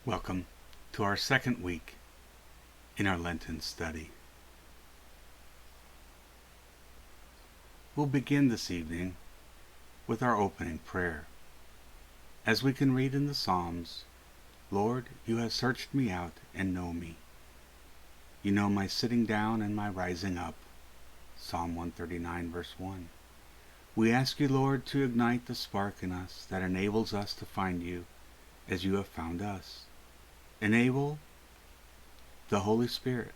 Welcome to our second week in our Lenten study. We'll begin this evening with our opening prayer. As we can read in the Psalms, Lord, you have searched me out and know me. You know my sitting down and my rising up. Psalm 139 verse 1. We ask you, Lord, to ignite the spark in us that enables us to find you as you have found us. Enable the Holy Spirit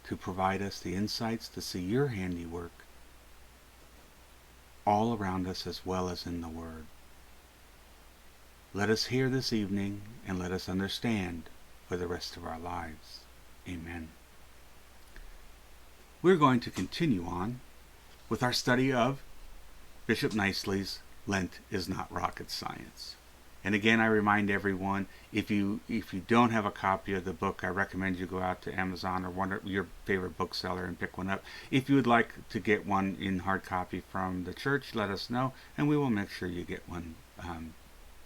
to provide us the insights to see your handiwork all around us as well as in the Word. Let us hear this evening and let us understand for the rest of our lives. Amen. We're going to continue on with our study of Bishop Knisely's Lent is Not Rocket Science. And again, I remind everyone, if you don't have a copy of the book, I recommend you go out to Amazon or one of your favorite bookseller and pick one up. If you would like to get one in hard copy from the church, let us know, and we will make sure you get one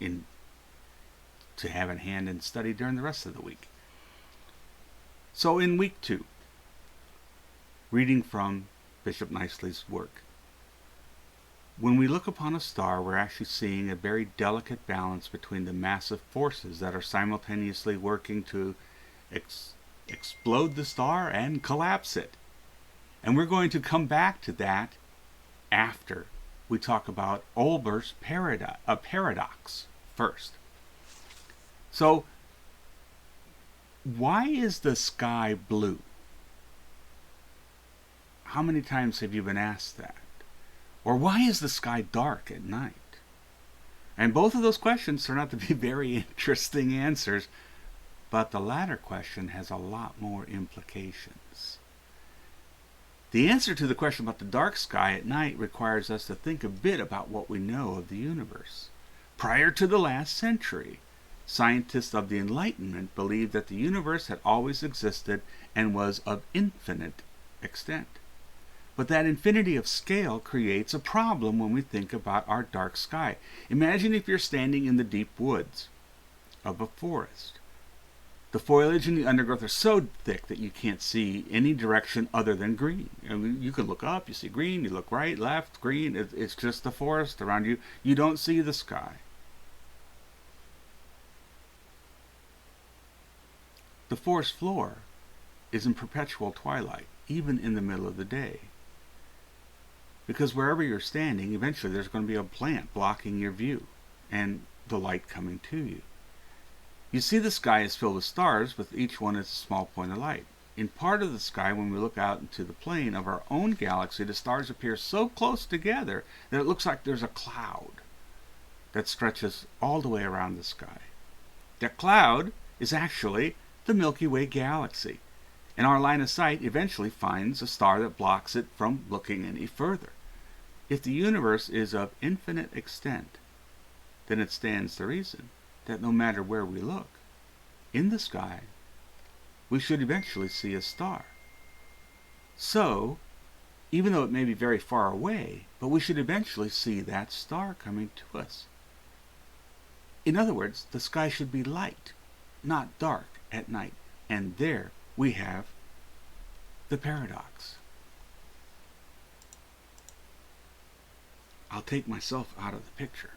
to have in hand and study during the rest of the week. So in week 2, reading from Bishop Knisely's work. When we look upon a star, we're actually seeing a very delicate balance between the massive forces that are simultaneously working to explode the star and collapse it. And we're going to come back to that after we talk about Olber's paradox first. So, why is the sky blue? How many times have you been asked that? Or why is the sky dark at night? And both of those questions turn out to be very interesting answers, but the latter question has a lot more implications. The answer to the question about the dark sky at night requires us to think a bit about what we know of the universe. Prior to the last century, scientists of the Enlightenment believed that the universe had always existed and was of infinite extent. But that infinity of scale creates a problem when we think about our dark sky. Imagine if you're standing in the deep woods of a forest. The foliage and the undergrowth are so thick that you can't see any direction other than green. I mean, you can look up, you see green, you look right, left, green. It's just the forest around you. You don't see the sky. The forest floor is in perpetual twilight, even in the middle of the day. Because wherever you're standing, eventually there's going to be a plant blocking your view and the light coming to you. You see the sky is filled with stars, with each one as a small point of light. In part of the sky, when we look out into the plane of our own galaxy, the stars appear so close together that it looks like there's a cloud that stretches all the way around the sky. That cloud is actually the Milky Way galaxy, and our line of sight eventually finds a star that blocks it from looking any further. If the universe is of infinite extent, then it stands to reason that no matter where we look, in the sky, we should eventually see a star. So, even though it may be very far away, but we should eventually see that star coming to us. In other words, the sky should be light, not dark at night. And there we have the paradox. I'll take myself out of the picture,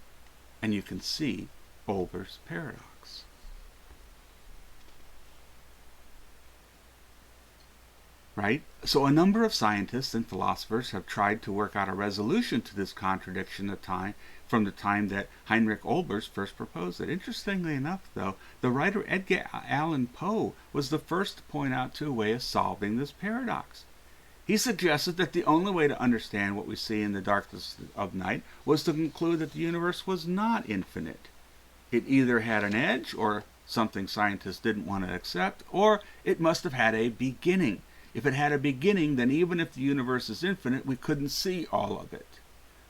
and you can see Olber's paradox. Right? So a number of scientists and philosophers have tried to work out a resolution to this contradiction from the time that Heinrich Olbers first proposed it. Interestingly enough, though, the writer Edgar Allan Poe was the first to point out to a way of solving this paradox. He suggested that the only way to understand what we see in the darkness of night was to conclude that the universe was not infinite. It either had an edge, or something scientists didn't want to accept, or it must have had a beginning. If it had a beginning, then even if the universe is infinite, we couldn't see all of it.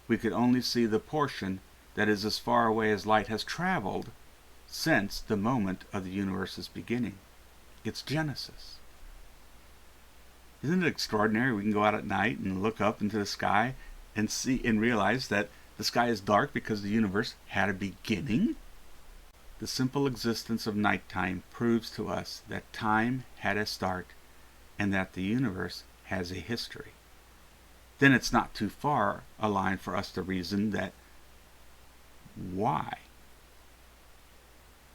We could only see the portion that is as far away as light has traveled since the moment of the universe's beginning. It's Genesis. Isn't it extraordinary? We can go out at night and look up into the sky and see and realize that the sky is dark because the universe had a beginning. the simple existence of nighttime proves to us that time had a start and that the universe has a history. Then it's not too far a line for us to reason that why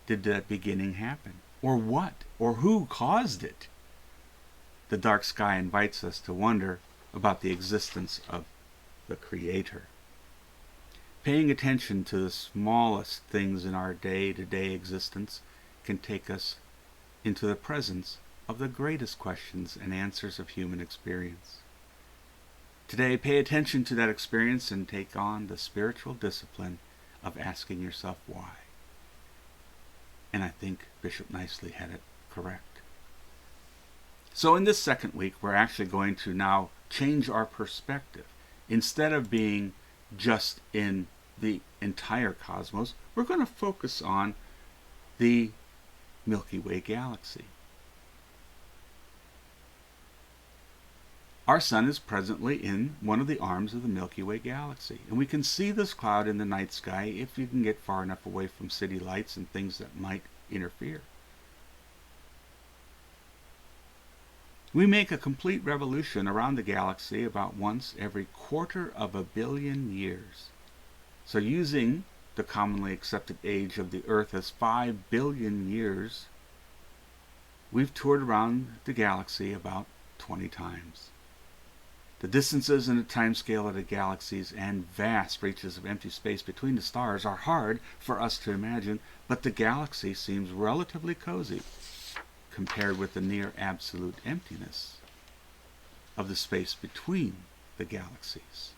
did that beginning happen? Or what? Or who caused it? The dark sky invites us to wonder about the existence of the Creator. Paying attention to the smallest things in our day-to-day existence can take us into the presence of the greatest questions and answers of human experience. Today, pay attention to that experience and take on the spiritual discipline of asking yourself why. And I think Bishop Knisely had it correct. So in this second week, we're actually going to now change our perspective. Instead of being just in the entire cosmos, we're going to focus on the Milky Way galaxy. Our sun is presently in one of the arms of the Milky Way galaxy, and we can see this cloud in the night sky if you can get far enough away from city lights and things that might interfere. We make a complete revolution around the galaxy about once every 250 million years. So using the commonly accepted age of the Earth as 5 billion years, we've toured around the galaxy about 20 times. The distances and the timescale of the galaxies and vast reaches of empty space between the stars are hard for us to imagine, but the galaxy seems relatively cozy compared with the near absolute emptiness of the space between the galaxies.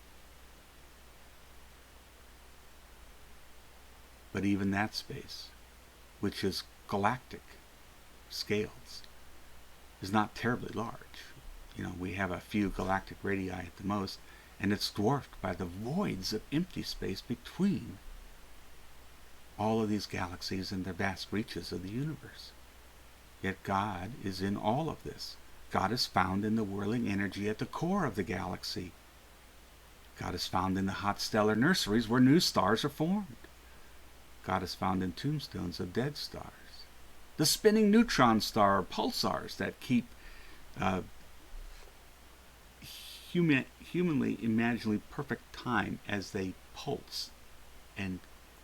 But even that space, which is galactic scales, is not terribly large. We have a few galactic radii at the most, and it's dwarfed by the voids of empty space between all of these galaxies and the vast reaches of the universe. Yet God is in all of this. God is found in the whirling energy at the core of the galaxy. God is found in the hot stellar nurseries where new stars are formed. God is found in tombstones of dead stars. The spinning neutron star pulsars that keep humanly imaginably perfect time as they pulse, and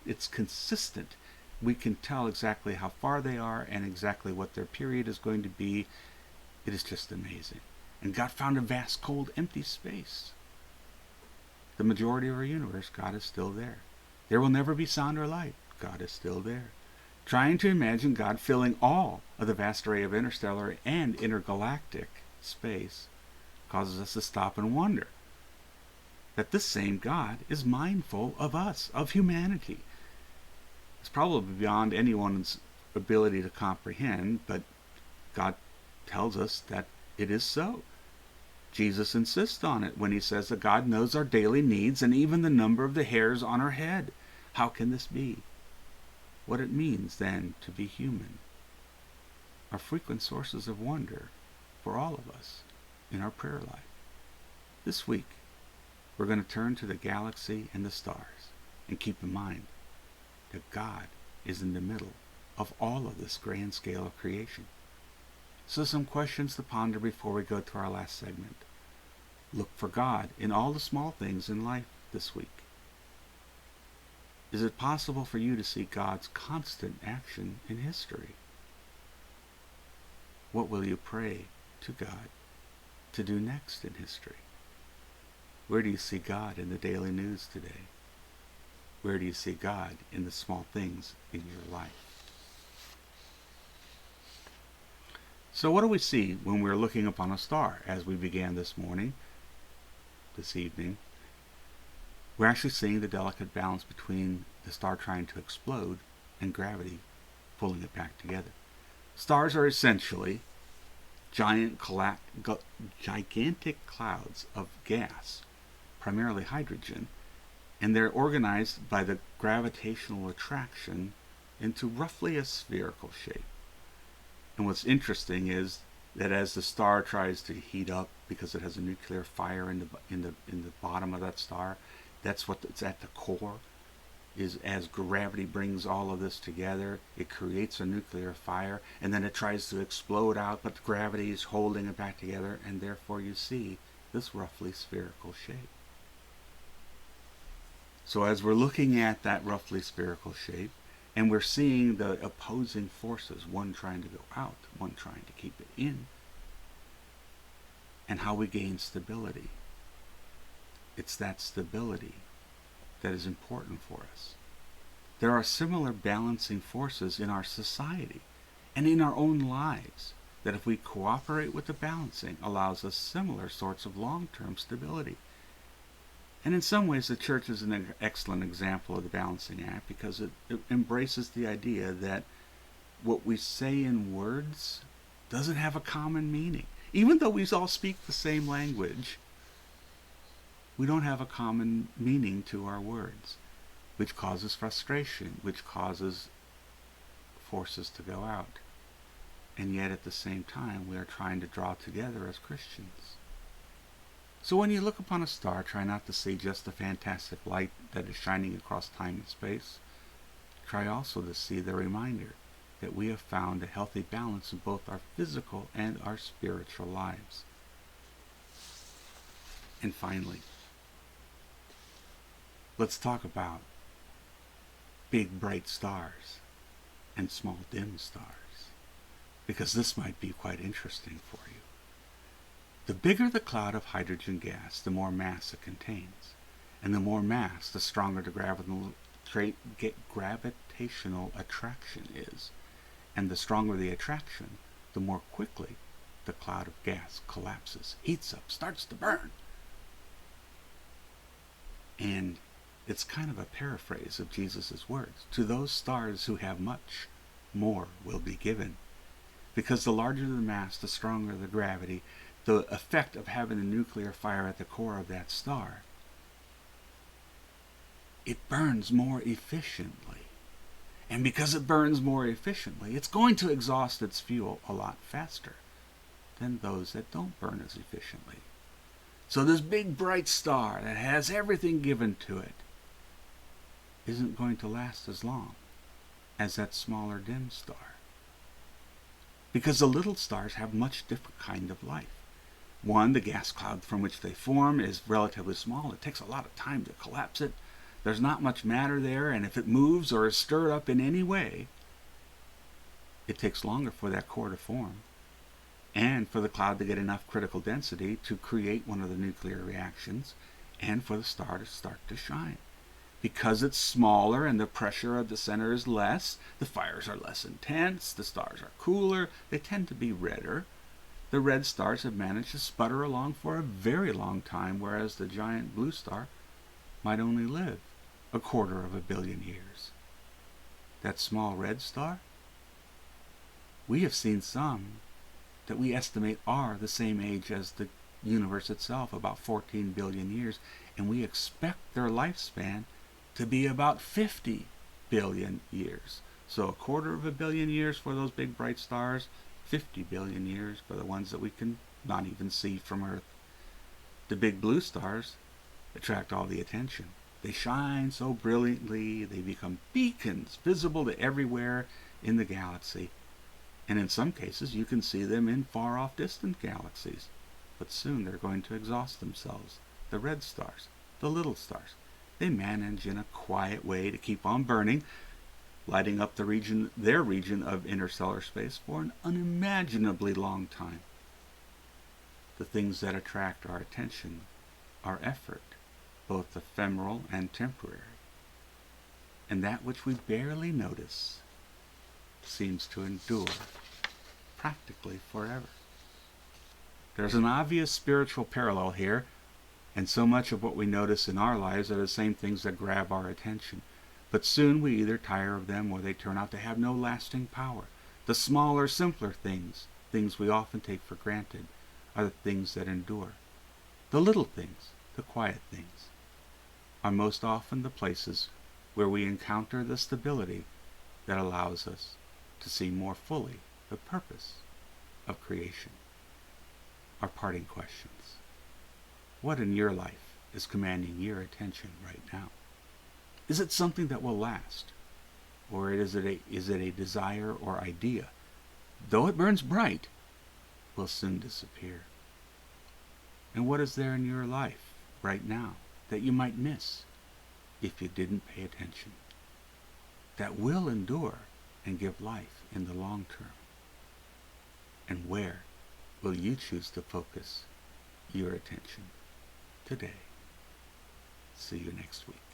it's consistent. We can tell exactly how far they are and exactly what their period is going to be. It is just amazing. And God found a vast, cold, empty space. The majority of our universe, God is still there. There will never be sound or light. God is still there. Trying to imagine God filling all of the vast array of interstellar and intergalactic space causes us to stop and wonder that this same God is mindful of us, of humanity. It's probably beyond anyone's ability to comprehend, but God tells us that it is so. Jesus insists on it when he says that God knows our daily needs and even the number of the hairs on our head. How can this be? What it means, then, to be human are frequent sources of wonder for all of us in our prayer life. This week, we're going to turn to the galaxy and the stars and keep in mind that God is in the middle of all of this grand scale of creation. So some questions to ponder before we go to our last segment. Look for God in all the small things in life this week. Is it possible for you to see God's constant action in history? What will you pray to God to do next in history? Where do you see God in the daily news today? Where do you see God in the small things in your life? So what do we see when we're looking upon a star as we began this evening? We're actually seeing the delicate balance between the star trying to explode and gravity pulling it back together. Stars are essentially gigantic clouds of gas, primarily hydrogen, and they're organized by the gravitational attraction into roughly a spherical shape. And what's interesting is that as the star tries to heat up because it has a nuclear fire in the bottom of that star, that's what's at the core. is as gravity brings all of this together, it creates a nuclear fire, and then it tries to explode out, but gravity is holding it back together, and therefore you see this roughly spherical shape. So as we're looking at that roughly spherical shape, and we're seeing the opposing forces, one trying to go out, one trying to keep it in, and how we gain stability. It's that stability that is important for us. There are similar balancing forces in our society and in our own lives that, if we cooperate with the balancing, allows us similar sorts of long-term stability. And in some ways the church is an excellent example of the balancing act, because it embraces the idea that what we say in words doesn't have a common meaning. Even though we all speak the same language, we don't have a common meaning to our words, which causes frustration, which causes forces to go out. And yet at the same time, we are trying to draw together as Christians. So when you look upon a star, try not to see just the fantastic light that is shining across time and space. Try also to see the reminder that we have found a healthy balance in both our physical and our spiritual lives. And finally, let's talk about big bright stars and small dim stars, because this might be quite interesting for you. The bigger the cloud of hydrogen gas, the more mass it contains. And the more mass, the stronger the gravitational attraction is. And the stronger the attraction, the more quickly the cloud of gas collapses, heats up, starts to burn. And it's kind of a paraphrase of Jesus' words. To those stars who have much, more will be given. Because the larger the mass, the stronger the gravity, the effect of having a nuclear fire at the core of that star, it burns more efficiently. And because it burns more efficiently, it's going to exhaust its fuel a lot faster than those that don't burn as efficiently. So this big bright star that has everything given to it isn't going to last as long as that smaller dim star. Because the little stars have much different kind of life. One, the gas cloud from which they form is relatively small. It takes a lot of time to collapse it. There's not much matter there, and if it moves or is stirred up in any way, it takes longer for that core to form, and for the cloud to get enough critical density to create one of the nuclear reactions, and for the star to start to shine. Because it's smaller and the pressure of the center is less, the fires are less intense, the stars are cooler, they tend to be redder. The red stars have managed to sputter along for a very long time, whereas the giant blue star might only live 250 million years. That small red star, we have seen some that we estimate are the same age as the universe itself, about 14 billion years, and we expect their lifespan to be about 50 billion years. So 250 million years for those big bright stars, 50 billion years for the ones that we can not even see from Earth. The big blue stars attract all the attention. They shine so brilliantly, they become beacons visible to everywhere in the galaxy. And in some cases you can see them in far off distant galaxies. But soon they're going to exhaust themselves. The red stars, the little stars, they manage in a quiet way to keep on burning, lighting up their region of interstellar space for an unimaginably long time. The things that attract our attention are effort, both ephemeral and temporary. And that which we barely notice seems to endure practically forever. There's an obvious spiritual parallel here, and so much of what we notice in our lives are the same things that grab our attention. But soon we either tire of them or they turn out to have no lasting power. The smaller, simpler things we often take for granted, are the things that endure. The little things, the quiet things, are most often the places where we encounter the stability that allows us to see more fully the purpose of creation. Our parting questions. What in your life is commanding your attention right now? Is it something that will last? Or is it a desire or idea, though it burns bright, will soon disappear? And what is there in your life right now that you might miss if you didn't pay attention, that will endure and give life in the long term? And where will you choose to focus your attention today? See you next week.